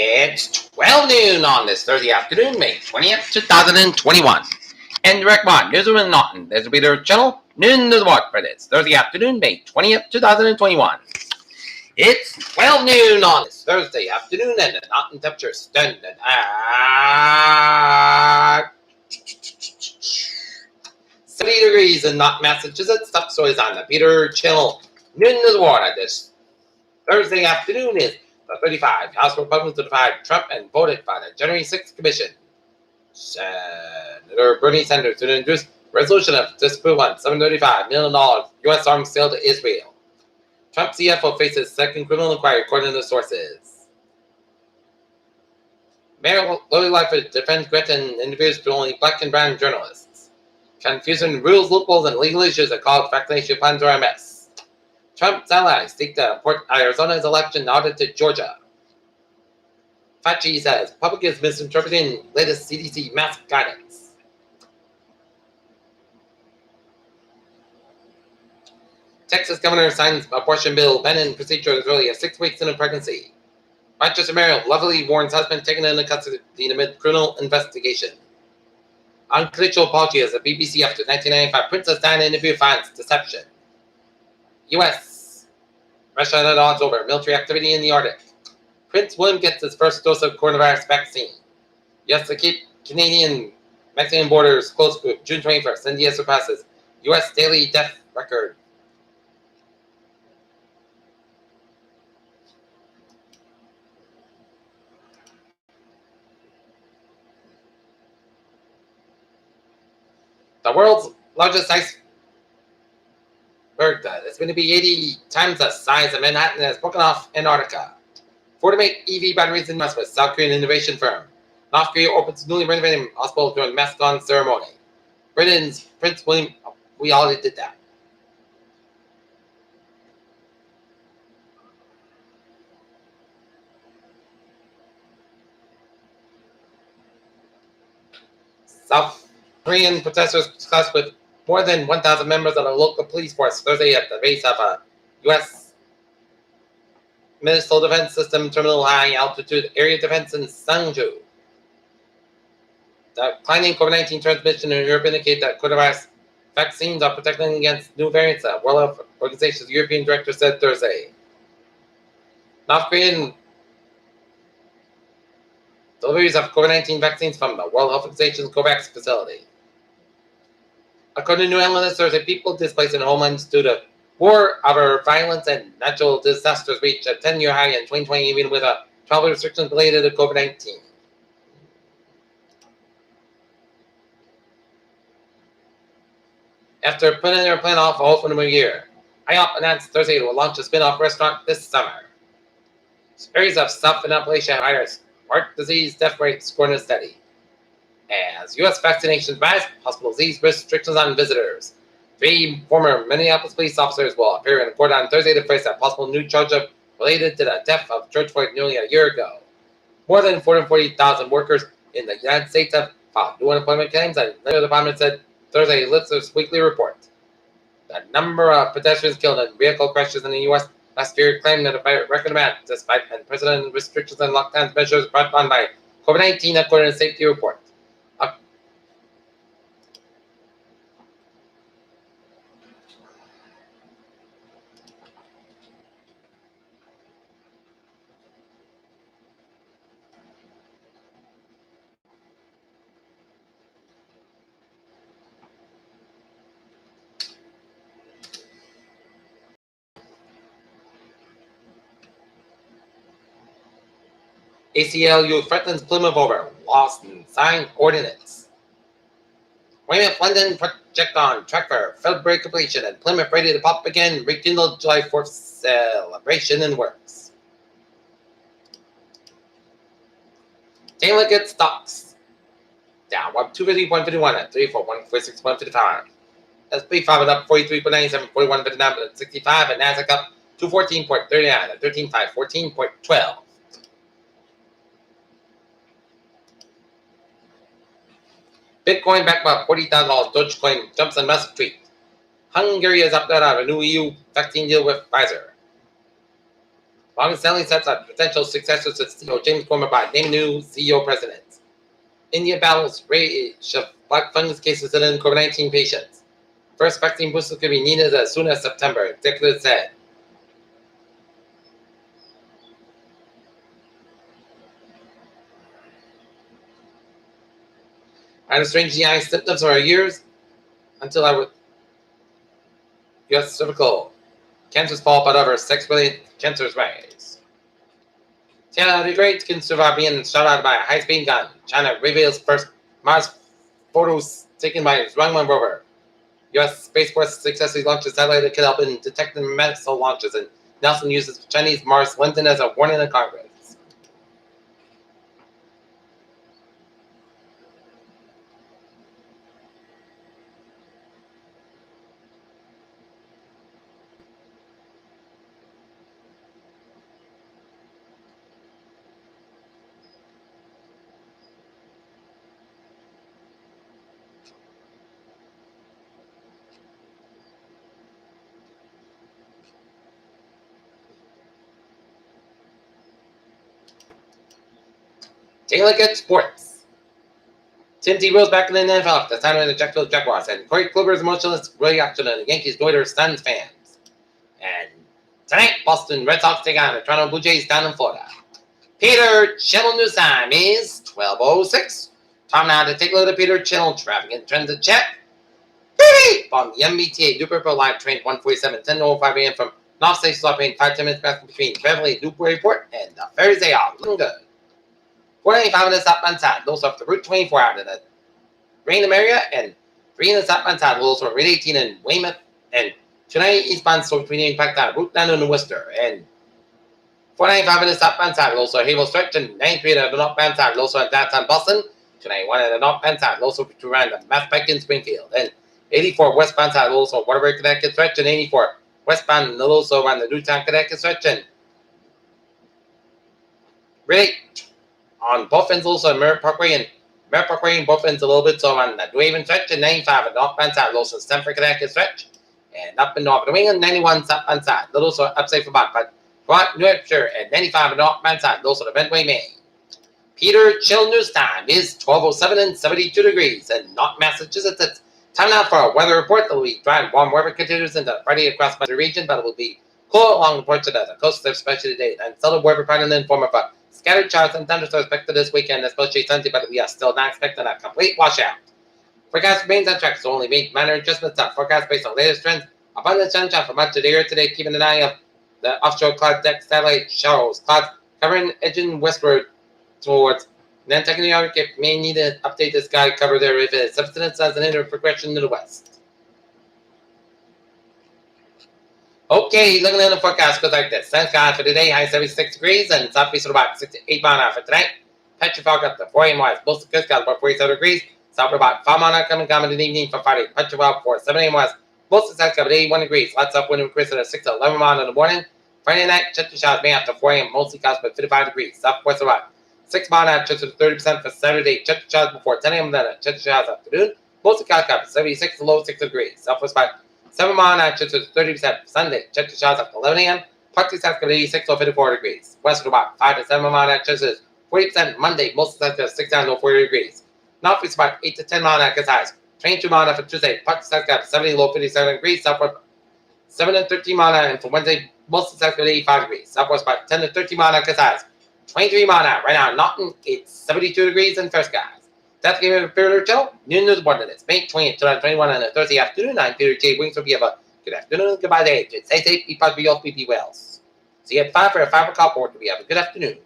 It's 12 noon on this Thursday afternoon, May 20th, 2021. And direct one, Newsroom in Naughton. There's a Peter channel, noon to the watch for this Thursday afternoon, May 20th, 2021. It's 12 noon on this Thursday afternoon, and the Naughton temperature standing at 70 degrees in Naughton, Massachusetts. Top stories on the Peter channel, noon to the water this Thursday afternoon is the 35 House Republicans notified Trump and voted by the January 6th Commission. Senator Bernie Sanders to introduce resolution of disapproval on $735 million U.S. arms sale to Israel. Trump CFO faces second criminal inquiry according to the sources. Mayor Lori Lightfoot defends Greta and interviews to only black and brown journalists. Confusion, rules, loopholes, and legal issues that college vaccination plans are a mess. Trump's allies seek to import Arizona's election audit to Georgia. Fauci says public is misinterpreting latest CDC mask guidance. Texas governor signs abortion bill banning procedure as early as 6 weeks into pregnancy. Rochester Mayor Lovely warns husband taken into custody amid criminal investigation. Unconditional apology as the BBC after 1995 Princess Diana interview finds deception. U.S. Russia at odds over military activity in the Arctic. Prince William gets his first dose of coronavirus vaccine. U.S. to keep Canadian-Mexican borders closed group June 21st. India surpasses U.S. daily death record. The world's largest iceberg is going to be 80 times the size of Manhattan and has broken off Antarctica. Ford to make EV batteries in US with South Korean innovation firm. North Korea opens newly renovated hospital during mask-on ceremony. Britain's Prince William, we already did that. South Korean protesters discussed with more than 1,000 members of the local police force Thursday at the base of a U.S. Missile Defense System Terminal High Altitude Area Defense in Sangju. The declining COVID-19 transmission in Europe indicate that coronavirus vaccines are protecting against new variants, the World Health Organization's European director said Thursday. North Korean deliveries of COVID-19 vaccines from the World Health Organization's COVAX facility. According to new analysts, Thursday, people displaced in homelands due to war, other violence, and natural disasters reached a 10-year high in 2020, even with travel restrictions related to COVID-19. After putting their plan off all for a year, IHOP announced Thursday it will launch a spin-off restaurant this summer. Areas of South and Appalachia have higher heart disease death rates scoring steady. As U.S. vaccinations rise, hospitals ease restrictions on visitors. 3 former Minneapolis police officers will appear in court on Thursday to face a possible new charge related to the death of George Floyd nearly a year ago. More than 440,000 workers in the United States have filed new unemployment claims, and the Labor Department said Thursday lifts its weekly report. The number of pedestrians killed in vehicle crashes in the U.S. last year claimed at a record amount, despite unprecedented restrictions and lockdown measures brought on by COVID-19, according to a safety report. ACLU threatens Plymouth over lost and signed ordinance. Weymouth London project on track for February completion, and Plymouth ready to pop again, rekindled July 4th celebration in works. Delegate stocks down 250.51 at 341.46.55. S&P 500 up 43.97, 41.59.65, and Nasdaq up 214.39 at 13.514.12. Bitcoin back by $40,000. Dogecoin jumps on massive tweet. Hungary has opted out of a new EU vaccine deal with Pfizer. Morgan Stanley sets up potential successors to CEO James Gorman by naming new CEO president. India battles rage of black fungus cases in COVID-19 patients. First vaccine booster could be needed as soon as September, executives said. I had a strange GI symptoms for years until I would U.S. cervical cancers fall, but other sex-related cancers rise. China, the Great can survive being shot out by a high-speed gun. China reveals first Mars photos taken by its Runman rover. U.S. Space Force successfully launched a satellite that could help in detecting missile launches, and Nelson uses Chinese Mars London as a warning to Congress. Take a look at sports. Tim Tebow's back in the NFL after the signing of the Jacksonville Jaguars, and Corey Kluber's emotionless reaction to the Yankees Goiter stuns fans. And tonight, Boston Red Sox take on the Toronto Blue Jays down in Florida. Peter Channel News Time is 12:06. Time now to take a look at Peter Channel traffic and transit check. On the MBTA Duper Pro Live train 147, 10:05 a.m. from North Station Stop Lane, 5-10 minutes back between Beverly Newport Airport and the ferries they are looking good. 495 in the southbound side, those off the Route 24 out in the Raynham area, and 3 in the southbound side, those from Route 18 in Weymouth, and 290 eastbound, so between impact on Route 9 in Worcester, and 495 in the southbound side, also Havel Stretch, and 93 in the northbound side, also in downtown Boston, 291 in the northbound side, also between around the Mass Pike in Springfield, and 84 westbound side, also Waterbury, Connecticut stretch, and 84 westbound, also around the Newtown, Connecticut stretch, and really on both ends, also Merritt Parkway and both ends a little bit, so on the New Haven stretch, and 95 at the northbound side, also Stamford, Connecticut stretch, and up in North New England, 91 southbound side, little so upside for about, but New Hampshire, and 95 at the northbound side, also the Medway, Maine. Peter Chill News Time is 12:07 and 72 degrees, and not Massachusetts. It's time now for a weather report that will be dry and warm weather continues into Friday across the region, but it will be cool along the ports of the coast, especially today, and settled weather pattern in the form of a scattered showers and thunderstorms expected this weekend, especially Sunday, but we are still not expecting a complete washout. Forecast remains on track, so only made minor adjustments on forecast based on latest trends. Abundant sunshine for much of the year today, keeping an eye on the offshore cloud deck satellite showers. Clouds covering edging westward towards Nantucket, New York. It may need to update the sky cover there if it subsidence as an inner progression to the west. Okay, looking at the forecast goes like this. Sun sky for today, high 76 degrees, and southeast of about 68 mile an hour for tonight. Patchy fog up to 4 a.m. west. Most of the coast got about 47 degrees. South about 5 mile an hour coming in the evening for Friday. Patchy fog for 7 a.m. west. Most of the south got 81 degrees. Lots of wind increase at 6 to 11 mile in the morning. Friday night, chance of showers may after 4 a.m. Mostly clouds by 55 degrees. Southwest about 6 mile an hour, chance of 30% for Saturday. Chance of showers before 10 a.m. Then a chance of showers afternoon. Mostly clouds got 76 to low 6 degrees. Southwest about 7 mile an hour, chance of 30% for Sunday. Chance of showers after 11 a.m. Partly south got 86 or 54 degrees. West about 5 to 7 mile an hour, chance of 40% Monday. Most of the south got 6 down to 40 degrees. Northeast about 8 to 10 mile an hour gets highs. 22 mile an hour for Tuesday. Partly south got 70 low 57 degrees. Southwest 7 to 13 mile an hour, and for Wednesday, most of the south got 85 degrees. Southwest about 10 to 13 mile an hour gets highs. 23 mile an hour. Right now, Norton, it's 72 degrees and first skies. That's the game of Peter Chill. Noon news morning. It's May 20th, 2021 on a Thursday afternoon. I'm Peter J. Wings. Hope you have a good afternoon. Goodbye, day. Stay safe, be positive, be well. See you at 5 for a 5 o'clock report. We have a good afternoon.